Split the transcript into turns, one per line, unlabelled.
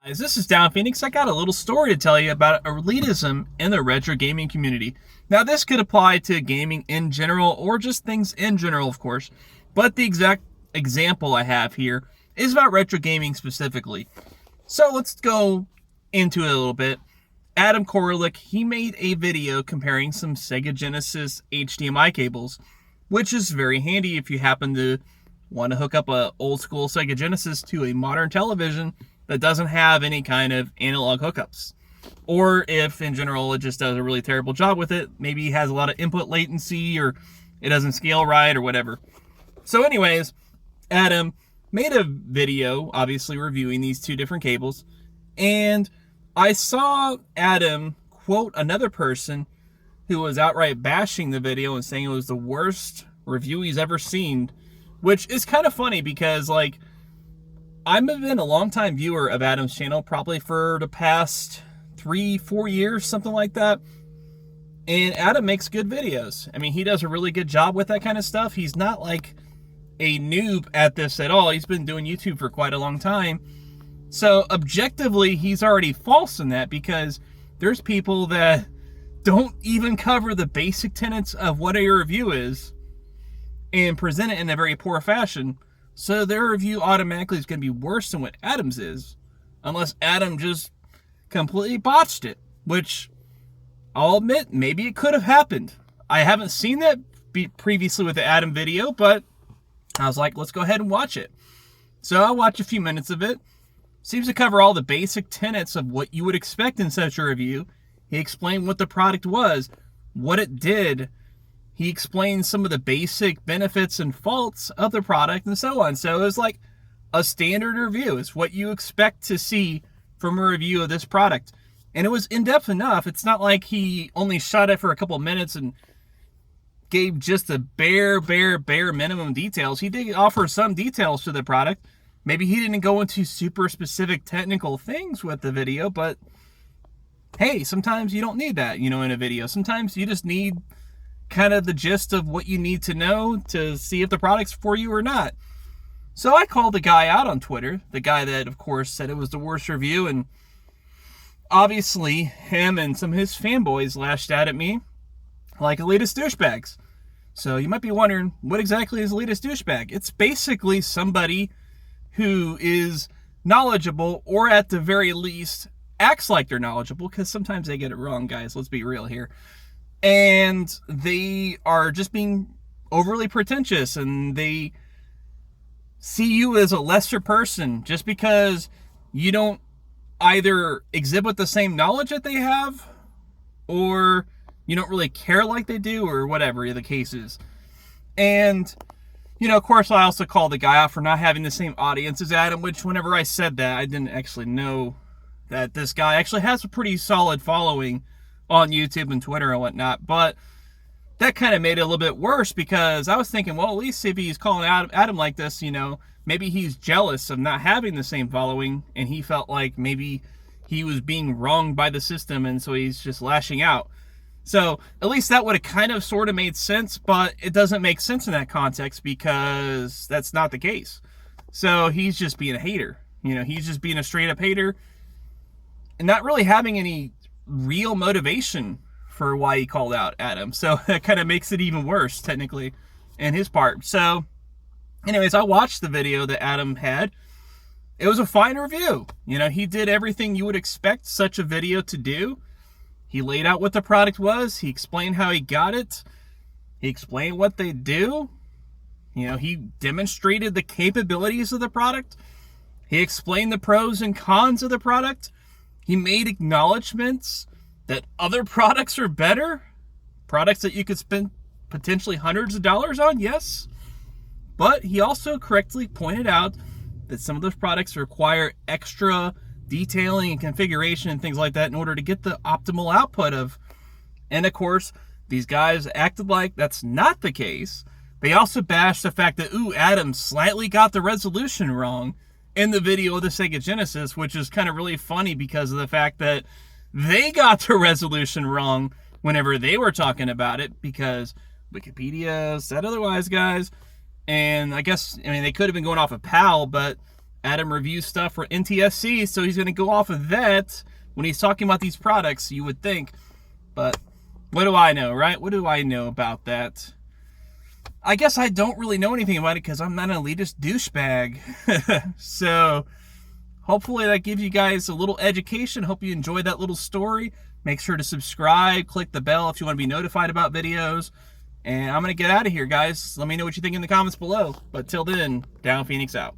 Guys, this is Down Phoenix. I got a little story to tell you about elitism in the retro gaming community. Now, this could apply to gaming in general or just things in general, of course, but the exact example I have here is about retro gaming specifically. So let's go into it a little bit. Adam Koralik, he made a video comparing some Sega Genesis HDMI cables, which is very handy if you happen to want to hook up an old school Sega Genesis to a modern television that doesn't have any kind of analog hookups. Or if, in general, it just does a really terrible job with it. Maybe it has a lot of input latency, or it doesn't scale right, or whatever. So anyways, Adam made a video, obviously reviewing these two different cables, and I saw Adam quote another person who was outright bashing the video and saying it was the worst review he's ever seen, which is kind of funny because, like, I've been a long-time viewer of Adam's channel, probably for the past 3-4 years, something like that. And Adam makes good videos. I mean, he does a really good job with that kind of stuff. He's not like a noob at this at all. He's been doing YouTube for quite a long time. So objectively, he's already false in that, because there's people that don't even cover the basic tenets of what a review is and present it in a very poor fashion. So their review automatically is going to be worse than what Adam's is, unless Adam just completely botched it, which I'll admit, maybe it could have happened. I haven't seen that previously with the Adam video, but I was like, let's go ahead and watch it. So I watched a few minutes of it. Seems to cover all the basic tenets of what you would expect in such a review. He explained what the product was, what it did. He explained some of the basic benefits and faults of the product and so on. So it was like a standard review. It's what you expect to see from a review of this product. And it was in-depth enough. It's not like he only shot it for a couple of minutes and gave just the bare minimum details. He did offer some details to the product. Maybe he didn't go into super specific technical things with the video, but hey, sometimes you don't need that, in a video. Sometimes you just need kind of the gist of what you need to know to see if the product's for you or not. So I called the guy out on Twitter, the guy that, of course, said it was the worst review, and obviously him and some of his fanboys lashed out at me like elitist douchebags. So you might be wondering, what exactly is elitist douchebag? It's basically somebody who is knowledgeable, or at the very least acts like they're knowledgeable, because sometimes they get it wrong, guys. Let's be real here. And they are just being overly pretentious, and they see you as a lesser person just because you don't either exhibit the same knowledge that they have, or you don't really care like they do, or whatever the case is. And, of course, I also called the guy out for not having the same audience as Adam, which whenever I said that, I didn't actually know that this guy actually has a pretty solid following on YouTube and Twitter and whatnot. But that kind of made it a little bit worse, because I was thinking, well, at least if he's calling out Adam like this, maybe he's jealous of not having the same following, and he felt like maybe he was being wronged by the system, and so he's just lashing out. So at least that would have kind of sort of made sense, but it doesn't make sense in that context, because that's not the case. So he's just being a hater. He's just being a straight up hater and not really having any real motivation for why he called out Adam. So that kind of makes it even worse, technically, in his part. So anyways, I watched the video that Adam had. It was a fine review. He did everything you would expect such a video to do. He laid out what the product was. He explained how he got it. He explained what they do. He demonstrated the capabilities of the product. He explained the pros and cons of the product. He made acknowledgments that other products are better. Products that you could spend potentially hundreds of dollars on, yes. But he also correctly pointed out that some of those products require extra detailing and configuration and things like that in order to get the optimal output of. And of course, these guys acted like that's not the case. They also bashed the fact that, Adam slightly got the resolution wrong in the video of the Sega Genesis, which is kind of really funny because of the fact that they got the resolution wrong whenever they were talking about it, because Wikipedia said otherwise, guys. And I guess, they could have been going off of PAL, but Adam reviews stuff for NTSC, so he's going to go off of that when he's talking about these products, you would think. But what do I know, right? What do I know about that? I guess I don't really know anything about it because I'm not an elitist douchebag. So hopefully that gives you guys a little education. Hope you enjoyed that little story. Make sure to subscribe, click the bell if you want to be notified about videos. And I'm going to get out of here, guys. Let me know what you think in the comments below. But till then, Down Phoenix out.